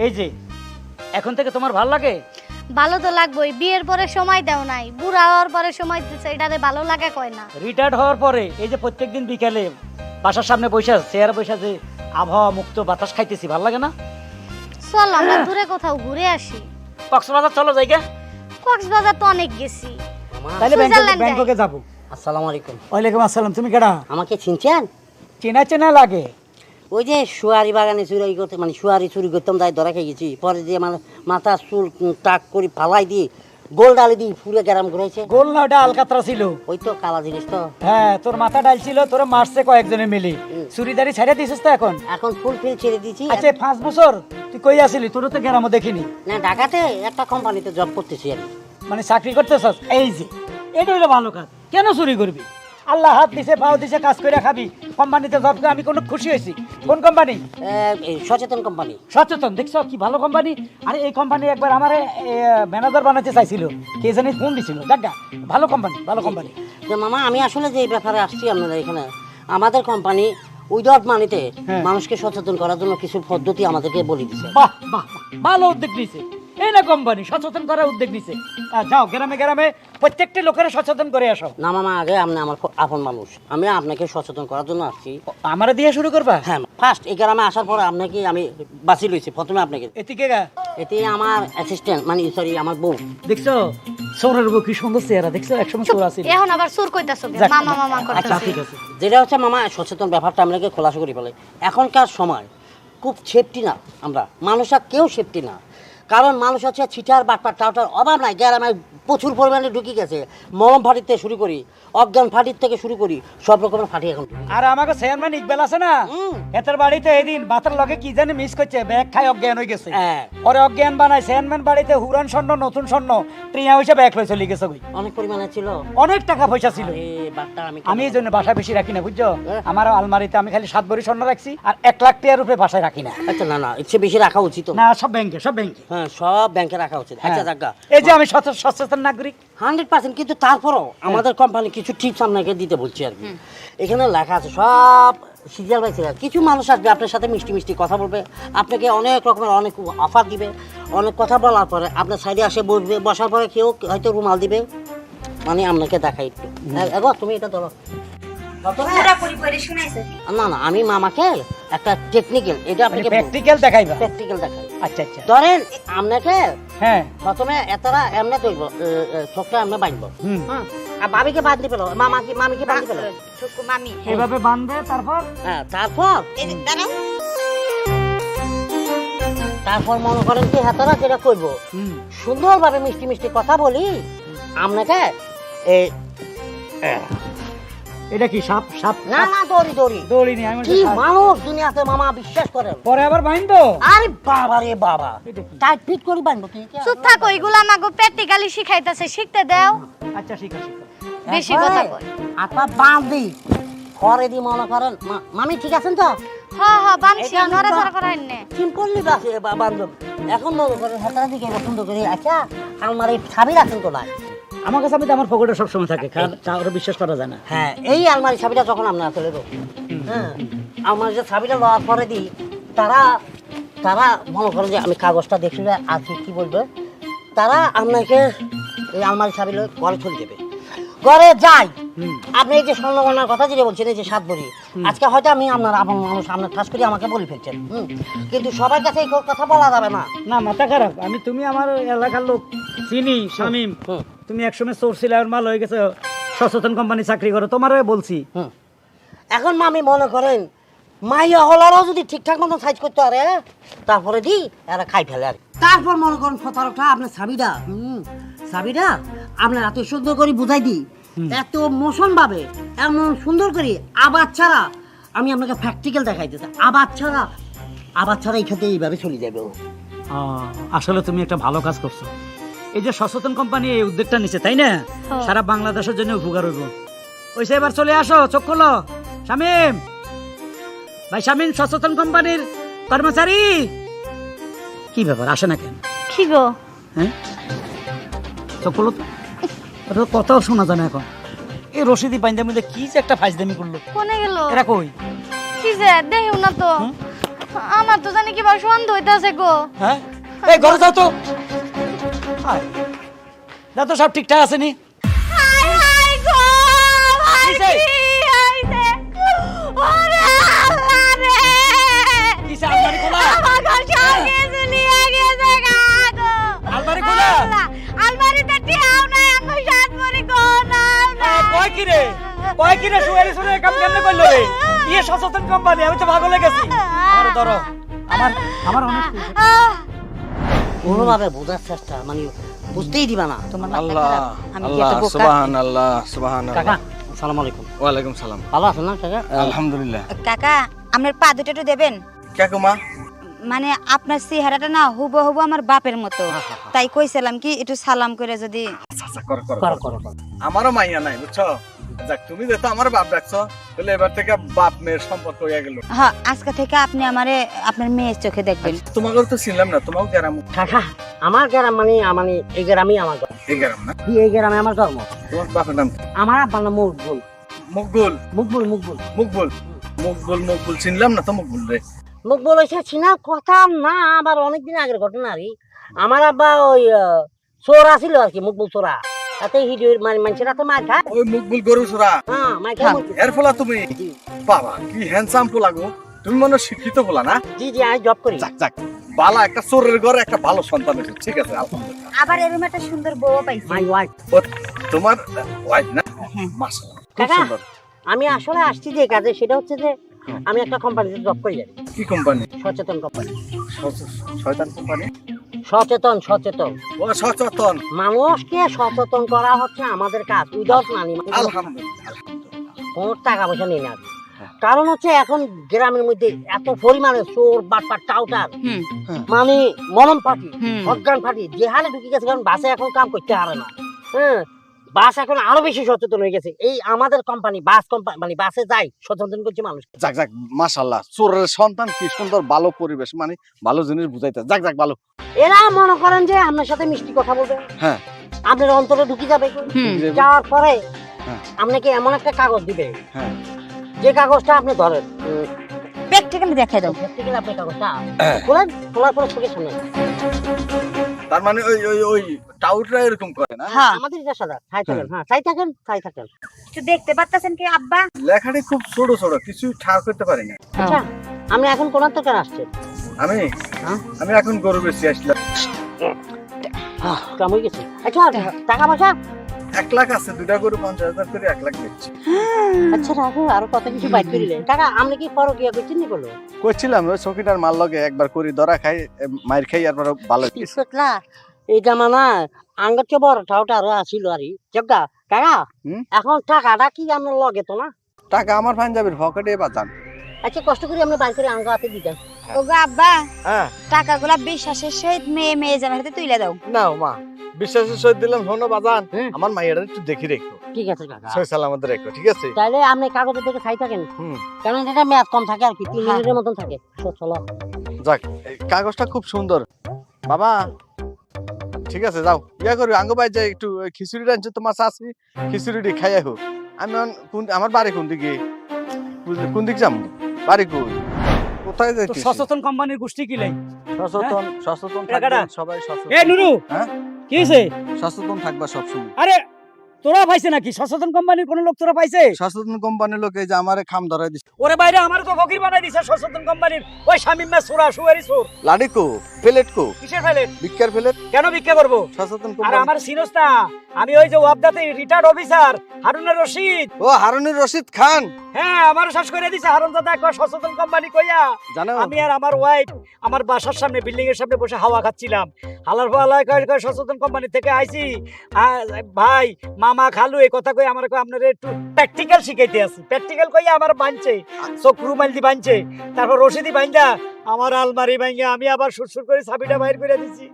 এই যে এখন থেকে তোমার ভালো লাগে? ভালো তো লাগবেই, বিয়ের পরে সময় দেও নাই, বুড়া হওয়ার পরে সময় দিচ্ছে, এটাতে ভালো লাগে কয় না। রিটায়ার্ড হওয়ার পরে এই যে প্রত্যেকদিন বিকালে বাসার সামনে বসে চেয়ারে বসে যে আবহাওয়া মুক্ত বাতাস খাইতেছি, ভালো লাগে না? চল আমরা দূরে কোথাও ঘুরে আসি। কক্সবাজার চলো জায়গা। কক্সবাজার তো অনেক গেছি। তাহলে সুইজারল্যান্ড যাই। ব্যাংককে যাবো। আসসালামু আলাইকুম। ওয়ালাইকুম আসসালাম। তুমি কেডা? আমাকে চিনছেন? চেনা চেনা লাগে। ওই যে শুয়ারি বাগানে চুরি করতে, মানে শুয়ারি চুরি করতাম, তাই ধরা খেয়ে গেছি। পরে যে মানে মাথা চুল টাক করে ফালাই দিয়ে গোল ডালি দিয়ে ফুলে গ্যারাম ঘুরাইছে। গোল না, ওটা আলকাতরা ছিল। ওই তো কালা জিনিস তো। হ্যাঁ, তোর মাথা ডাল ছিল, তোর মারছে কয়েকজনে মিলি। চুরিদারি ছেড়ে দিছিস তো এখন? এখন ফুল ফিল ছেড়ে দিয়েছি। আচ্ছা 5 বছর তুই কই আসিলি? তোর তো গ্রামও দেখিনি। না, ঢাকাতে একটা কোম্পানিতে জব করতেছি আমি। মানে চাকরি করতেছস? এই যে এটা হলো ভালো কাজ। কেন চুরি করবি? আল্লাহ হাত দিছে, পাও দিছে, কাজ করে খাবি। কোম্পানিতে জব করে আমি কোনো খুশি হয়েছি। কোন কোম্পানি? এই সচেতন কোম্পানি। সচেতন, দেখছো কি ভালো কোম্পানি। আরে এই কোম্পানি একবার আমারে ম্যানেজার বানাতে চাইছিল, কে জানি ফোন দিছিল। দেখা ভালো কোম্পানি, ভালো কোম্পানি। যে মামা, আমি আসলে যে ব্যাপারে আসছি আপনাদের এখানে, আমাদের কোম্পানি উইদাউট মানিতে হ্যাঁ। মানুষকে সচেতন করার জন্য কিছু পদ্ধতি আমাদেরকে বলে দিচ্ছে। বাহ বাহ বাহ, ভালো উদ্যোগ নিছে। এই না কোম্পানি সচেতন করার উদ্যোগ নিছে। যাও গ্রামে গ্রামে প্রত্যেকটি লোকের সচেতন করে আসো। না মামা, আগে আপনি আমার আপন মানুষ, আমি আপনাকে সচেতন করার জন্য আসছি। আমারে দিয়ে শুরু করবা? হ্যাঁ, ফার্স্ট এই গ্রামে আসার পরে আপনাকে আমি বাঁচি লইছি। প্রথমে আপনাকে, এদিকে গা। এতে আমার অ্যাসিস্ট্যান্ট, মানে সরি আমার বউ। দেখছো চোরের বউ কি সুন্দর চেহারা, দেখছো একসময় চোর আছিল। এখন আবার সুর কইতাছো কেন? যাক, মামা মামা আচ্ছা করতেছি। ঠিক আছে। যেটা হচ্ছে মামা, সচেতন ব্যাপারটা আপনাকে খোলাসা করে ফেলে। এখনকার সময় খুব সেফটি না, আমরা মানুষরা কেউ সেফটি না। কারণ মানুষ হচ্ছে ছিটার বাটপার টাউটার অভাব নাই। গ্রামে প্রচুর পরিমাণে ঢুকে গেছে। মলম ফাটির থেকে শুরু করি, অজ্ঞান ফাটির থেকে শুরু করি, সব রকমের ফাটি এখন। আর আমাকে চেয়ারম্যান ইকবাল আছে না, এটার বাড়িতে এদিন বাতার লগে কি জানি মিস করছে, ব্যাগ খাই অজ্ঞান হয়ে গেছে। হ্যাঁ। পরে অজ্ঞান বানায় চেয়ারম্যান বাড়িতে হুরান স্বর্ণ, নতুন স্বর্ণ টিয়া হইছে ব্যাগ লই চলে গেছে। কই অনেক পরিমাণে ছিল, অনেক টাকা পয়সা ছিল। বাটটা আমি এই জন্য বাসা বেশি রাখি না, বুঝছো? হ্যাঁ। আমার আলমারিতে আমি খালি 7 ভরি স্বর্ণ রাখছি, আর 1 লাখ টাকার উপরে বাসায় রাখি না। আচ্ছা, না না, ইচ্ছে বেশি রাখা উচিত না, সব ব্যাংকে, সব ব্যাংকে। হ্যাঁ, সব ব্যাংকে রাখা উচিত। আচ্ছা জায়গা, এই যে আমি সচেতন নাগরিক। 100%। কিন্তু তারপরও আমাদের কোম্পানি কিছু টিপস আপনাকে দিতে বলছি আর কি। এখানে লেখা আছে সব সিরিয়াল বাই সিরিয়াল। কিছু মানুষ আসবে আপনার সাথে মিষ্টি মিষ্টি কথা বলবে, আপনাকে অনেক রকমের অনেক অফার দিবে। অনেক কথা বলার পরে আপনার সাইডে আসে বসবে, বসার পরে কেউ হয়তো রুমাল দিবে, মানে আপনাকে দেখাই একটু। এগো তুমি এটা ধরো। না না, আমি মামাকে একটা টেকনিক্যাল, এটা আপনাকে প্র্যাকটিক্যাল দেখাইবা? প্র্যাকটিক্যাল দেখাই। আচ্ছা আচ্ছা। ধরেন আপনাকে হ্যাঁ, প্রথমে এতরা এমনি তৈব, চোখটা এমনি বাঁধবো। হুম। হ্যাঁ, আর বাবিকে বাঁধতে পেলো, মামিকে বাঁধতে পেলো। মামি এভাবে বাঁধবে। তারপর হ্যাঁ, তারপর মনে করেন কি হাতারা যেটা করবো, সুন্দরভাবে মিষ্টি মিষ্টি কথা বলি আপনাকে। এই এটা কি সাপ? সাপ? না না, দড়ি দড়ি দৌড়ি নি আমি। কি মানুষ দুনিয়াতে মামা, বিশ্বাস করেন। পরে আবার বাইন্ধো? আরে বাবা রে বাবা, এটা কি? টাইট ফিট করে বাঁধবো। তুই কি চুপ থাকো, এগুলা আমাকে প্র্যাকটিক্যালি শিখাইতাছে, শিখতে দাও। আচ্ছা শিখা শিখা। বেশি কথা কই। আপা বাঁধি পরে দি মনে করেন মামি ঠিক আছেন তো? হ্যাঁ হ্যাঁ, বানছি, এটা আমি নড়াচড়া করাই নে। সিম্পলি বান্ধব। এখন মনে করেন হাতারা দিকে সুন্দর করে। আচ্ছা, আলমারি ছাবি রাখেন তো না? আমার কাছে আমি তো আমার পকেটে সবসময় থাকে, কারো বিশ্বাস করা যায় না। হ্যাঁ, এই আলমারি ছাবিটা যখন আমরা আসলে দেবো, হ্যাঁ, আমার যে ছাবিটা লওয়ার পরে দিই, তারা তারা মনে করেন যে আমি কাগজটা দেখলে আছি কি বলবে, তারা আপনাকে এই আলমারি ছাবি লয়ে ঘরে চলে যাবে। ঘরে যাই, আপনি এই যে স্বর্ণগণার কথা যেটা বলছেন, এই যে 7 ভরি, আজকে হয়তো আমি আপনার আপন মানুষ, আপনার ঠাস করে আমাকে বলে ফেলছেন, কিন্তু সবার কাছে এই কথা বলা যাবে না। না, মাথা খারাপ। তুমি আমার এলাকার লোক চিনি, শামিম। তুমি একসময় চোর ছিলে, আর মাল হয়ে গেছে, সচেতন কোম্পানি চাকরি করো, তোমারও বলছি। এখন মামি মনে করেন মাইয়া হলারও যদি ঠিকঠাক মতো সাইজ করতে পারে, তারপরে দি এরা খাই ফেলে। আর তারপর মনে করেন ফতারটা আপনার ছাবিটা, ছাবিটা আপনার এত সুন্দর করে বুঝাই দিই, এত মোশন ভাবে, এমন সুন্দর করে আবার ছাড়া আমি আপনাকে প্র্যাকটিক্যাল দেখাই দিতে। আবার ছাড়া এখানে এইভাবে চলে যাবে। আসলে তুমি একটা ভালো কাজ করছো। এই যে সচেতন কোম্পানি এই উদ্যোগটা নিচ্ছে, তাই না? সারা বাংলাদেশের জন্য উপকার হইব। ওইসে এবার চলে আসো, চোখ খোলো। শামিম ভাই, শামিম সচেতন কোম্পানির কর্মচারী। কি ব্যাপার, আসে না কেন? কি গো? হ্যাঁ, চোখ খোলো তো। এটা তো কথাও শোনা যায় না এখন। এই রশিদি বাইন্দার মধ্যে কি যে একটা ফাইজদামি করলো। কোনে গেল? এরা কই? কি যে দেখিও না তো। আমার তো জানি কি বা সন্দেহ হইতাছে গো। হ্যাঁ এই ঘরে যাও তো, আয়। যা তো সব ঠিকঠাক আছে নি? হাই হাই গো, ভাই কিসে? কি হইছে? ওরে আল্লাহ রে! কিসে আলমারি খোলা? আমাকে সঙ্গে ঝুলিয়ে গেছে গা গো। আলমারি খোলা? আল্লাহ, আলমারিতে টিয়াও নাই, আমি সাত ভরি গহনাও নাই। কয় কি রে শুয়ারি শুনে কাম কেমনে করলো রে? ইয়ে সচেতন কোম্পানি, আমি তো পাগল হয়ে গেছি। আমার ধরো, আমার অনেক কোনোভাবে বোঝার চেষ্টা মানে বুঝতেই দিবা না। তোমার আল্লাহ আমি কি আল্লাহ এত বোকা? সুবহানাল্লাহ সুবহানাল্লাহ। কাকা আসসালামু আলাইকুম। ওয়ালাইকুম সালাম। ভালো আছেন না কাকা? আলহামদুলিল্লাহ। কাকা আপনার পা দুটো একটু দেবেন? কে মা? মানে আপনার চেহারাটা না হুবহু আমার বাপের মতো, তাই কইছিলাম কি একটু সালাম করে যদি। আচ্ছা কর কর করো করো করো। আমারও মাইয়া নাই বুঝছো? যাক তুমি যেহেতু আমার বাপ ডাকছো তাহলে এবার থেকে বাপ মেয়ের সম্পর্ক হয়ে গেল। হ্যাঁ, আজকে থেকে আপনি আমারে আপনার মেয়ের চোখে দেখবেন। তোমাকে তো চিনলাম না, তোমাকে গ্রাম কাকা আমার গ্রাম মানে এই গ্রামই আমার গ্রাম। এই গ্রাম না? এই গ্রামে আমার জন্ম। তোমার বাপের নাম কি? আমার আব্বার নাম মকবুল। মকবুল মকবুল মকবুল মকবুল মকবুল মকবুল চিনলাম না তো মকবুল রে। মকবুল হয়েছে চিনার কথা না, আবার অনেকদিন আগের ঘটনা আর কি। আমার আব্বা ওই চোরা ছিল আর কি, মকবুল চোরা। তাতে হিডিওর মানে মানুষেরা তো মার খায়। ওই মকবুল গরু ছোড়া। হ্যাঁ মার খায় মকবুল। এর ফলা তুমি বাবা কি হ্যান্ডসাম পোলা গো। তুমি মনে হয় শিক্ষিত পোলা না? জি জি আমি জব করি। যাক যাক বালা একটা চোরের ঘরে একটা ভালো সন্তান হয়েছে, ঠিক আছে আলহামদুলিল্লাহ। আবার এরকম একটা সুন্দর বউ পাইছি। My wife. ও তোমার ওয়াইফ না? মাশাআল্লাহ খুব কাকা সুন্দর। আমি আসলে আসছি যে কাজে, সেটা হচ্ছে যে আমি একটা কোম্পানিতে জব করি জানি। কি কোম্পানি? সচেতন কোম্পানি। শয়তান কোম্পানি? সচেতন সচেতন ও সচেতন। মানুষকে সচেতন করা হচ্ছে আমাদের কাজ। উইদাউট মানি আলহামদুলিল্লাহ। কোনো টাকা পয়সা নেই না। কারণ হচ্ছে এখন গ্রামের মধ্যে এত পরিমাণে চোর বাটপার টাউটার হুম মানে মলম পাটি হুম। অজ্ঞান পাটি যে হারে ঢুকে গেছে, কারণ বাসে এখন কাম করতে পারে না। হ্যাঁ বাস এখন আরো বেশি সচেতন হয়ে গেছে। এই আমাদের কোম্পানি বাস কোম্পানি মানে বাসে যাই সচেতন করছে মানুষ। যাক যাক মাশাআল্লাহ, চোরের সন্তান কি সুন্দর ভালো পরিবেশ, মানে ভালো জিনিস বুঝাইতে। যাক যাক ভালো। এরা মনে করেন যে আপনার সাথে মিষ্টি কথা বলবে, হ্যাঁ আপনার অন্তরে ঢুকে যাবে। হুম। যাওয়ার পরে হ্যাঁ। আপনাকে এমন একটা কাগজ দিবে, হ্যাঁ যে কাগজটা আপনি ধরেন প্র্যাকটিক্যালি দেখাই দাও। প্র্যাকটিক্যালি আপনি কাগজটা খোলেন, খোলার পরে চোখের সামনে তার মানে ওই ওই ওই টাউটরা এরকম করে না? হ্যাঁ, আমাদের এটা সাদা ছাই থাকেন। হ্যাঁ ছাই থাকেন ছাই থাকেন। একটু দেখতে পাচ্ছেন কি আব্বা? লেখাটি খুব ছোট ছোট, কিছু ঠার করতে পারি না। আচ্ছা আমি এখন কোন থেকে আসছে? আমি হ্যাঁ? আমি এখন গরু বেশি আসলাম। কাম হয়ে গেছে। আচ্ছা টাকা পয়সা 1 লাখ আছে, 2টা গরু 50,000 করে 1 লাখ দিচ্ছি। আচ্ছা রাখো, আরো কত কিছু বাইট করিলেন। টাকা আপনি কি পরো কি করছেন নি করলো? কইছিলাম ওই চকিটার মাল লগে একবার করি ধরা খাই, মাইর খাই, আর ভালো হইছে। ইসলা এই জামানা আঙ্গর চেয়ে বড় টাউটা আরো আসিল আর জগা কাকা। হুম? এখন টাকাটা কি আপনার লগে তো না? টাকা আমার পাঞ্জাবির পকেটে বাজান। আচ্ছা কষ্ট করে আপনি বাইর করে আঙ্গ হাতে দিতেন। ওগো আব্বা, হ্যাঁ টাকাগুলা বিশ্বাসের সহিত মেয়ে মেয়ে জামার হাতে তুইলা দাও। নাও মা, বিশ্বাসের সহিত দিলাম। শোনো বাজান, হুম। আমার মাইয়াটা একটু দেখি রেখো, ঠিক আছে কাকা। সই সালামত রেখো, ঠিক আছে? তাইলে আপনি কাগজের দিকে ছাই থাকেন, হুম। কারণ এটা মেয়াদ কম থাকে আর কি, 3 হ্যাঁ। মিনিটের মতন থাকে। চলো যাক এই কাগজটা খুব সুন্দর বাবা। ঠিক আছে যাও, ইয়া করি আঙ্গ বাই যাই একটু ওই খিচুড়ি রাঁধছে তোমার শাশি, খিচুড়ি খাই আহো। আমি আমার বাড়ি কোন দিকে, কোন দিক যাম? বাড়ি কই, কোথায় তো যাইতেছি? সচেতন কোম্পানির গোষ্ঠী কি লাই? সচেতন সচেতন টাকাটা? থাকবেন সবাই, সচেতন। এ নুরু, হ্যাঁ? কি হয়েছে? সচেতন থাকবা সবসময়। আরে তোরা পাইছে নাকি? সচেতন কোম্পানির কোন লোক তোরা পাইছে? সচেতন কোম্পানির লোক এই যে আমারে খাম ধরাই দিছে। ওরে বাইরে আমার তো ফকির বানাই দিছে সচেতন কোম্পানির ওই শামিম মে সুরা সুয়ারি সুর। লাডি কো, প্লেট কো, কিসের ফেলে? ভিক্ষার প্লেট। কেন ভিক্ষা করবো? সচেতন আর কোম্পানি। আমার সিনোস না, আমি ওই যে ওয়াবদাতে রিটায়ার্ড অফিসার হারুনের রশিদ। ও হারুনুর রশিদ খান। হ্যাঁ আমার শ্বাস করে দিছে হারুন দাদা একবার সচেতন কোম্পানি কইয়া। জানো আমি আর আমার ওয়াইফ আমার বাসার সামনে বিল্ডিং এর সামনে বসে হাওয়া খাচ্ছিলাম। হালার ফালায় কয় সচেতন কোম্পানি থেকে আইছি ভাই মামা খালু এই কথা কই আমার কই আপনারা একটু প্র্যাকটিক্যাল শিখাইতে আছি। প্র্যাকটিক্যাল কইয়া আমার বানছে চোখ রুমাল দি বানছে, তারপর রশিদি বাইন্দা আমার আলমারি ভাঙ্গা আমি আবার সুরসুর করে চাবিটা বাইর করে দিছি।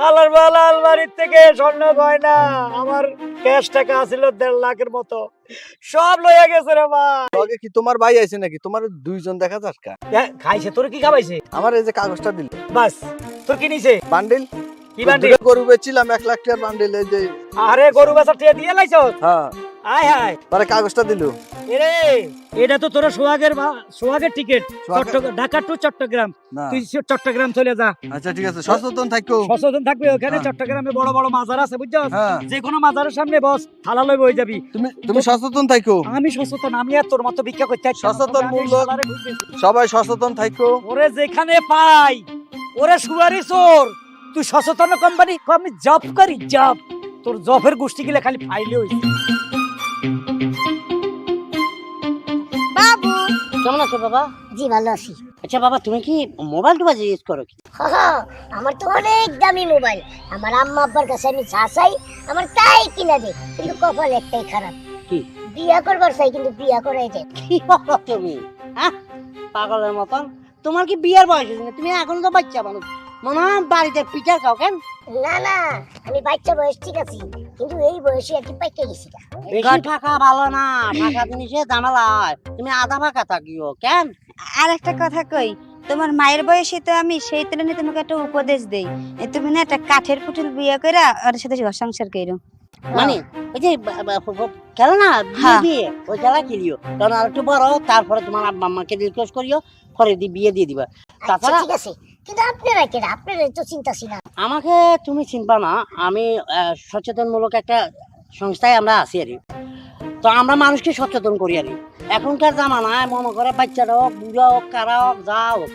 হালার ফালা আলমারির থেকে স্বর্ণ গয়না আমার ক্যাশ টাকা আছিল 1.5 লাখের মতো, সব লইয়া গেছে রে মা। লগে কি তোমার ভাই আইছে নাকি? তোমার দুইজন দেখা যাচ্ছে। খাইছে তোর কি খাওয়াইছে? আমার এই যে কাগজটা দিল বাস তোর কি নিছে? বান্ডিল। কি বান্ডিল? দুটো গরু বেচিলাম 1 লাখ টাকার বান্ডিল। এই যে আরে গরু বেচা টিয়া দিয়ে লাইছ? হ্যাঁ আয় হায় মানে কাগজটা দিল। এরে এটা তো তোর সোহাগের টিকিট, ঢাকা টু চট্টগ্রাম। না। তুই চট্টগ্রাম চলে যা। আচ্ছা ঠিক আছে, সচেতন থাকো। সচেতন থাকবে, ওখানে হ্যাঁ। চট্টগ্রামে বড় বড় মাজার আছে বুঝছস? হ্যাঁ। যে কোনো মাজারের সামনে বস, থালা লই বই যাবি। তুমি সচেতন থাকো। আমি সচেতন, আমি আর তোর মতো ভিক্ষা করতে আসছি না। সচেতন তবে আমি মূল্য। শালারে খুঁজতেছি। সবাই সচেতন থাকো। ওরে যেখানে পাই ওরে সুয়ারি চোর। তুই সচেতন কোম্পানি, আমি জব করি জব। তোর জবের গোষ্ঠী গিলে খালি ফাইলে হইছে। বাবু কেমন আছো বাবা? জি ভালো আছি। আচ্ছা বাবা, তুমি কি মোবাইল টোবাইল ইউজ করো কি? আমার তো অনেক দামি মোবাইল। আমার আম্মা আব্বার কাছে আমি চা চাই, আমার তাই কিনা দে। কিন্তু কপাল একটাই খারাপ। কি? বিয়া করবার চাই কিন্তু বিয়া করাই যায় না। কি বলো তুমি? হ্যাঁ, পাগলের মতন। তোমার কি বিয়ের বয়স হয়েছে না? তুমি এখন তো বাচ্চা মানুষ, মনে হয় বাড়িতে পিঠা খাও কেন? না না, আমি বাচ্চা বয়স ঠিক আছি, কিন্তু এই বয়সে আর কি পাইকে গেছি না। বেশি ফাঁকা ভালো না, ফাঁকা জিনিসে ঝামেলা হয়। তুমি আধা ফাঁকা থাকিও কেন? আর একটা কথা কই, তোমার মায়ের বয়সে তো আমি সেই তুলনায় তোমাকে একটা উপদেশ দেই, তুমি না একটা কাঠের পুতুল বিয়ে করে ওর সাথে ঘর সংসার করো। মানে ওই যে খেলো না বিয়ে হ্যাঁ। দিয়ে, ওই খেলা খেলিও। কারণ আর একটু বড়, তারপরে তোমার আব্বা আম্মাকে রিকোয়েস্ট করিও, পরে দিয়ে বিয়ে দিয়ে দিবা। আচ্ছা তাছাড়া ঠিক আছে, কিন্তু আপনারা কেন? আপনারা তো চিন্তা ছিল। আমাকে তুমি চিনবা না, আমি সচেতনমূলক একটা সংস্থায় আমরা আছি আর কি। তো আমরা মানুষকে সচেতন করি আর কি। এখনকার জামানায় মনে করে বাচ্চারা হোক, বুড়া হোক, কারা হোক, যা হোক,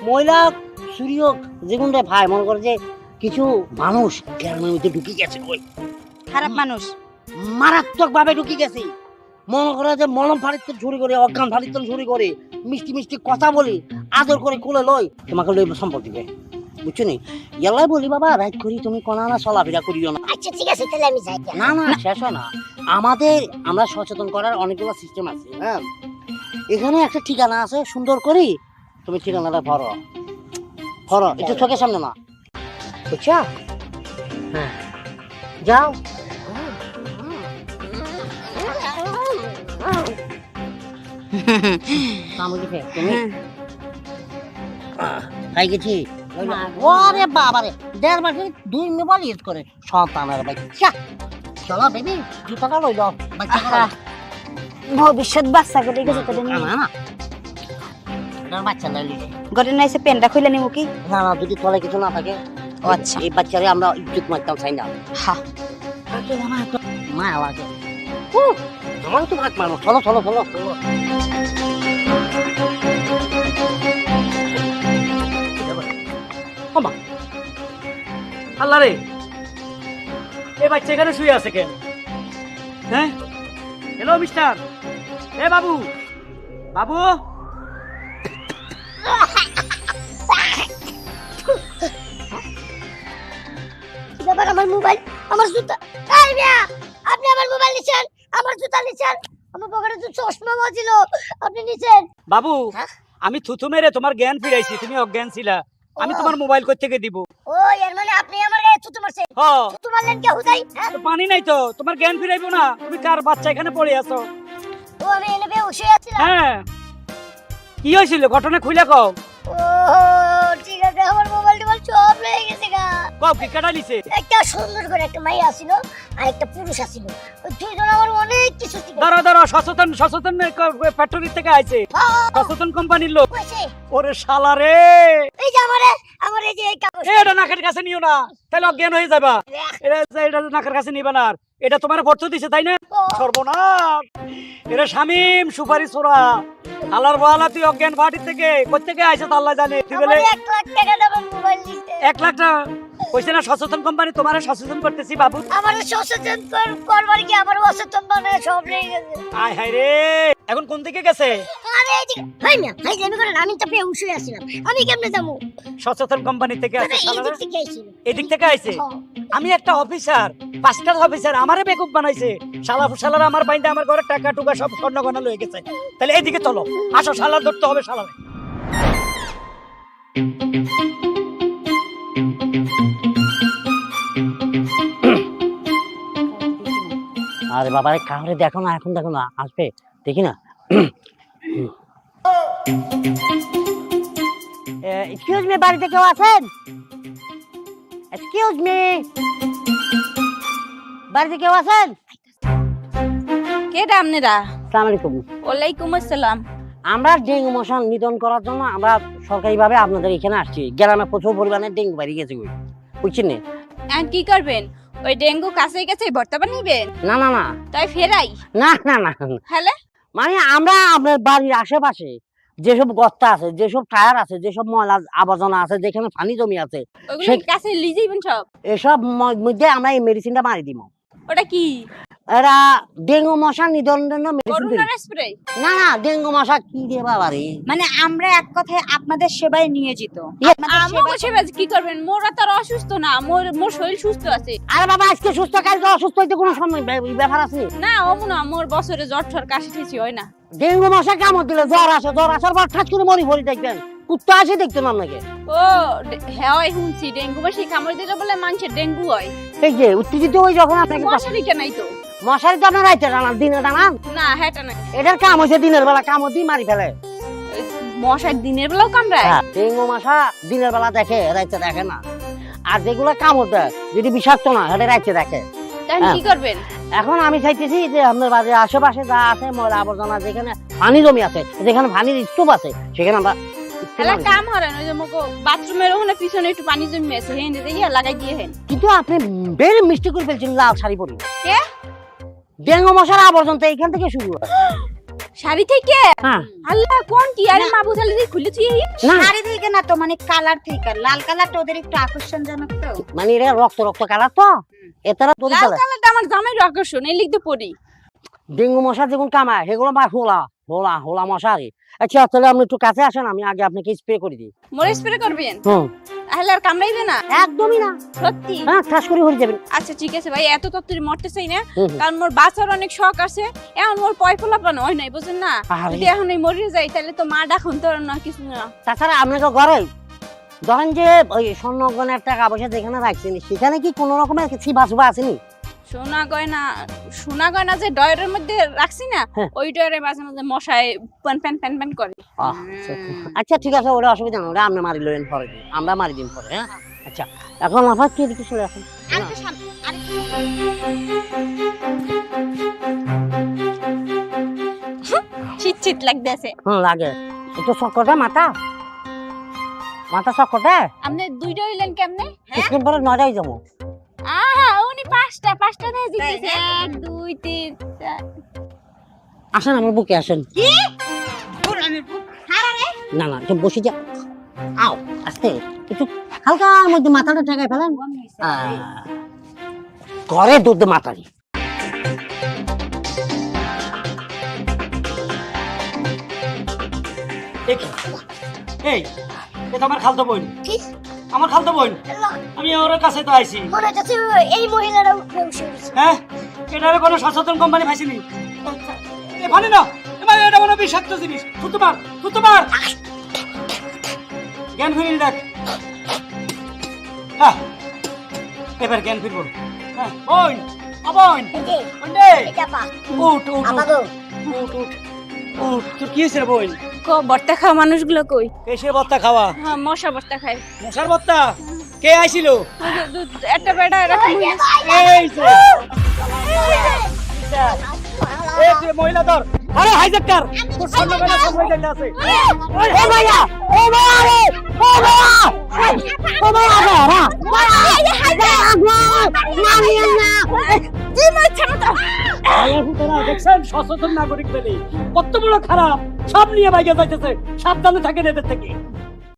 মহিলা হোক, চুরি হোক, যেগুলো ভাই মনে করে যে কিছু মানুষ গ্রামের মধ্যে ঢুকে গেছে, ওই খারাপ মানুষ। মারাত্মক ভাবে ঢুকে গেছে। মনে করে যে মলম ফাড়িতে ঝুড়ি করে, অজ্ঞান ফাড়িতে ঝুড়ি করে, মিষ্টি মিষ্টি কথা বলি, আদর করে কোলে লই, তোমাকে লই সম্পদ দিবে, বুঝছো নি? এলাই বলি বাবা, রাইট করি তুমি কোনা না চলাফেরা করিও না। আচ্ছা ঠিক আছে, তাহলে আমি যাই। না না, শেষ হয় না। আমরা সচেতন করার অনেকগুলো সিস্টেম আছে। হ্যাঁ, এখানে একটা ঠিকানা আছে, সুন্দর করি তুমি ঠিকানাটা ভরো একটু চোখের সামনে না, বুঝছো? হ্যাঁ, যাও। তুমি খাই গেছি। ওরে বাবারে, 1.5 মাসে 2 মোবাইল ইউজ করে সন্তানের বাচ্চা। চলো বেবি, জুতাটা লইল, বাচ্চা ভবিষ্যৎ বাচ্চা করে গেছে তোদের না না না, বাচ্চা লইলি ঘরে না এসে পেনটা খুলে নিব কি? না না, যদি তলে কিছু না থাকে। ও আচ্ছা। এই বাচ্চারে আমরা ইজ্জত মারতাম চাই না। হ্যাঁ, মায়া লাগে। আমার তো ভাগ মারবো। চলো চলো চলো চলো। আল্লাহ রে, এই বাচ্চা এখানে শুয়ে আছে কেন? হ্যাঁ, হ্যালো মিস্টার, এ বাবু, বাবু, কি ব্যাপার? আমার মোবাইল, আমার জুতা। এই মিয়া, আপনি আমার মোবাইল নিছেন, আমার জুতা নিছেন, আমার পকেটে তো চশমা ছিল, আপনি নিছেন। বাবু, হ্যাঁ? আমি থুথু মেরে তোমার জ্ঞান ফিরাইছি, তুমি অজ্ঞান ছিলা। আমি তোমার মোবাইল কই থেকে দিব? ও এর মানে আপনি আমার গায়ে থুতু মারছেন। হ, থুতু মারলেন কে হুদাই? হ্যাঁ? তো পানি নাই তো, তোমার জ্ঞান ফিরাইবো না? তুমি কার বাচ্চা এখানে পড়ে আছো? ও আমি এনে বসে আছিলাম। হ্যাঁ, কি হয়েছিল ঘটনা খুলে কও। ও ঠিক আছে, আমার মোবাইল টোবাইল সব লেগে গেছে গা। কও কি কাটা লিছে? একটা সুন্দর করে একটা মাইয়া আসিল আর একটা পুরুষ আসিল, ওই দুইজন আমার অনেক কিছু শিখে দাঁড়া দাঁড়া, সচেতন সচেতন ফ্যাক্টরি থেকে আইছে, সচেতন কোম্পানির লোক। কইছে। ওরে শালা রে, এই যে আমার এই যে এই কাগজ, এটা নাকের কাছে নিও না, তাহলে অজ্ঞান হয়ে যাবা। এটা নাকের কাছে নিবা না। আর এটা তোমার ভর্ত দিছে তাই না? সর্বনাশ, এরা শামিম সুপারি ছোড়া। আল্লাহর বহালা, তুই অজ্ঞান পার্টি থেকে কোথেকে আইছে তো আল্লাহ জানে। তুই বলে 1 লাখ টাকা দামের মোবাইল নিতে। 1 লাখ টাকা কইছে না সচেতন কোম্পানি, তোমারে সচেতন করতেছি বাবু। আমার সচেতন করবার কি আমার অচেতন বানায় সব লেগে গেছে। আয় হায় রে, এখন কোন দিকে গেছে? আরে এই যে ভাই না, ভাই জানি করে আমি তো পেয়ে উঠে আসছিলাম, আমি কেমনে যাবো? সচেতন কোম্পানি থেকে মানে আসছে এই শালারা। দিক থেকে আইছিল। এদিক থেকে আইছে। হ্যাঁ। আমি একটা অফিসার, 5 ক্লাস অফিসার, আমারে বেকুব বানাইছে। শালারা আমার বাইন্দা আমার ঘরে টাকা টুকা সব স্বর্ণ গয়না লয়ে গেছে। তাহলে এদিকে চলো, আসো, শালা ধরতে হবে শালারে। আরে বাবারে, কাউরে দেখো না, এখন দেখো না, আসবে দেখি না। এক্সকিউজ মি, বাড়িতে কেউ আছেন? এক্সকিউজ মি, বাড়িতে কেউ আছেন? কেডা আপনারা? আসসালামু আলাইকুম। ওয়ালাইকুম আসসালাম। আমরা ডেঙ্গু মশা নিধন করার জন্য আমরা সরকারিভাবে আপনাদের এখানে আসছি। গ্রামে প্রচুর পরিমাণে ডেঙ্গু বেড়ে গেছে, বুঝছেন না? কি করবেন? ওই ডেঙ্গু কাছে কাছে ভর্তা বানাইবেন? না না না তাই ফেরাই? না না না, হ্যালে মানে আমরা আপনার বাড়ির আশেপাশে যেসব গর্ত আছে, যেসব টায়ার আছে, যেসব ময়লা আবর্জনা আছে, যেখানে পানি জমি আছে, ওগুলো কাছে লিয়ে যাইবেন সব? এসব মধ্যে আমরা এই মেডিসিনটা মারি দিব। ওটা কি? এরা ডেঙ্গু মশা নিধনের জন্য মেডিসিন। Corona spray? না না, ডেঙ্গু মশা কি দিয়ে বাবা রে। মানে আমরা এক কথায় আপনাদের সেবায় নিয়োজিত। আমাকে সেবা কি করবেন? মোরা তো আর অসুস্থ না, মোর শরীর সুস্থ আছে। আরে বাবা, আজকে সুস্থ কালকে অসুস্থ হইতে কোনো সময় ব্যাপার আছে? না অমু না, মোর বছরে জ্বর ঠর কাশি ঠেসি হয় না। ডেঙ্গু মশা কামড় দিলে জ্বর আসে, জ্বর আসার পর ঠাস করে মরি ভরি দেখবেন, কুত্তা আসে দেখতেন আপনাকে। ও হ্যাঁ শুনছি ডেঙ্গু বেশি কামড় দিলে বলে মানুষের ডেঙ্গু হয়। এই যে উত্তেজিত হই যখন আপনাকে মশারি কেনাই তো? মশারি তো আপনার রাইতে টানান, দিনে টানান। না হ্যাঁ না, এটার কাম হয়েছে দিনের বেলা, কামড় দিয়ে মারি ফেলে। মশার দিনের বেলাও কামড়ায়? ডেঙ্গু মশা দিনের বেলা দেখে, রাইতে দেখে না। আর যেগুলো কামড় দেয় যদি বিষাক্ত না, সেটা রাইতে দেখে। তাই কি করবেন এখন? আমি চাইতেছি যে আপনার বাড়ির আশেপাশে যা আছে ময়লা আবর্জনা, যেখানে পানি জমি আছে, যেখানে পানির স্তূপ আছে, সেখানে আমরা তাহলে কাম হরেন ওই যে মকো বাথরুমের ওখানে পিছনে একটু পানি জমে আছে, হেন দিয়ে লাগাই দিয়ে হেন। কিন্তু আপনি বেশ মিষ্টি করে ফেলছেন লাল শাড়ি পরি। কে? ডেঙ্গু মশার আবর্জন তো এইখান থেকে শুরু হয়। শাড়ি থেকে? হ্যাঁ। আল্লাহ কোন কি আরে মা বুঝালি দিয়ে খুলে তুই না। শাড়ি থেকে না তো, মানে কালার থেকে। লাল কালারটা ওদের একটু আকর্ষণজনক তো। মানে এটা রক্ত রক্ত কালার তো, এতারা তৈরি লাল করে। কালারটা আমার জামাইয়ের আকর্ষণ, এই লিখতে পড়ি। ডেঙ্গু মশা যেমন কামায়, সেগুলো মা হোলা হোলা হোলা মশারি। আচ্ছা তাহলে আপনি একটু কাছে আসেন, আমি আগে আপনাকে স্প্রে করে দিই। মোরে স্প্রে করবেন? হুম। তাহলে আর কামড়াইবে না? একদমই না। সত্যি? হ্যাঁ, ঠাস করে হয়ে যাবেন। আচ্ছা ঠিক আছে ভাই, এত তত্ত্বরি মরতে চাই না, হুম। কারণ মোর বাচ্চার অনেক শখ আছে। এখন মোর পয় ফলাপানো হয় নাই, বুঝেন না? আরে। যদি এখন এই মরে যাই তাহলে তো মা ডাকুন তো না কিছু না। তাছাড়া আপনাকে ঘরে ধরেন যে ওই স্বর্ণগণের টাকা পয়সা যেখানে রাখছেন, সেখানে কি কোনো রকমের ছিবা ছুবা আসেনি? সোনা গয়না যে ডয়ের মধ্যে রাখছি না, হ্যাঁ। ওই ডয়ের মাঝে মাঝে মশায় প্যান প্যান প্যান প্যান করে। আচ্ছা ঠিক আছে, ওটা অসুবিধা না, ওটা আপনি মারি লইলেন পরে, আমরা মারি দিন পরে। হ্যাঁ আচ্ছা, এখন আমার কি এদিকে চলে আসেন। শীত শীত লাগতেছে। হুম, লাগে একটু চক্করটা, মাথা মাথা চক্করটা। আপনি দুইটা হইলেন কেমনে? কিছুক্ষণ পরে 9টায় যাবো। আহা উনি পাঁচটা দিয়ে জিতেছে। 1 2 3 4। আসেন আমার বুকে আসেন। কি? না না, একটু বসে যা। আও আস্তে, একটু হালকা মধ্যে মাথাটা ঠেকায় ফেলেন। ঘরে দুধ মাথারি। এই এটা আমার খালতো বোন, কি? আমার খালতো বোন। আমি ওর কাছে তো আইছি। মনে হচ্ছে এই মহিলারা বেউসে গেছে। হ্যাঁ, এটার কোনো সচেতন কোম্পানি পাইছিনি। এ ভালো না, এবার এটা মনে বিষাক্ত জিনিস। তুতমার জ্ঞান ফিরিয়ে দেখ। হ্যাঁ, এবার জ্ঞান ফিরবো। হ্যাঁ বোন, বোন এটা পা উঠ উঠ আপাগো উঠ উঠ উঠ। তোর কি হয়েছে বোন? বর্তা খাওয়া মানুষগুলো কই? কেসের বত্তা খাওয়া? হ্যাঁ মশা বর্তা খায়। মশার বত্তা? কে আইছিল? একটা বেড়া এরকম এই যে এই যে মহিলা ধর। আরে হাইজাক্কার, তোর সামনে বেলা সব হয়ে যাইতে আছে। ও ভাইয়া, ও ভাইয়া রে, ও ভাইয়া, ও ভাইয়া রে, দেখছেন সচেতন নাগরিক পেলে কত বড় খারাপ, সব নিয়ে বাইকে যাইতেছে। সাবধানে থাকেন এদের থেকে।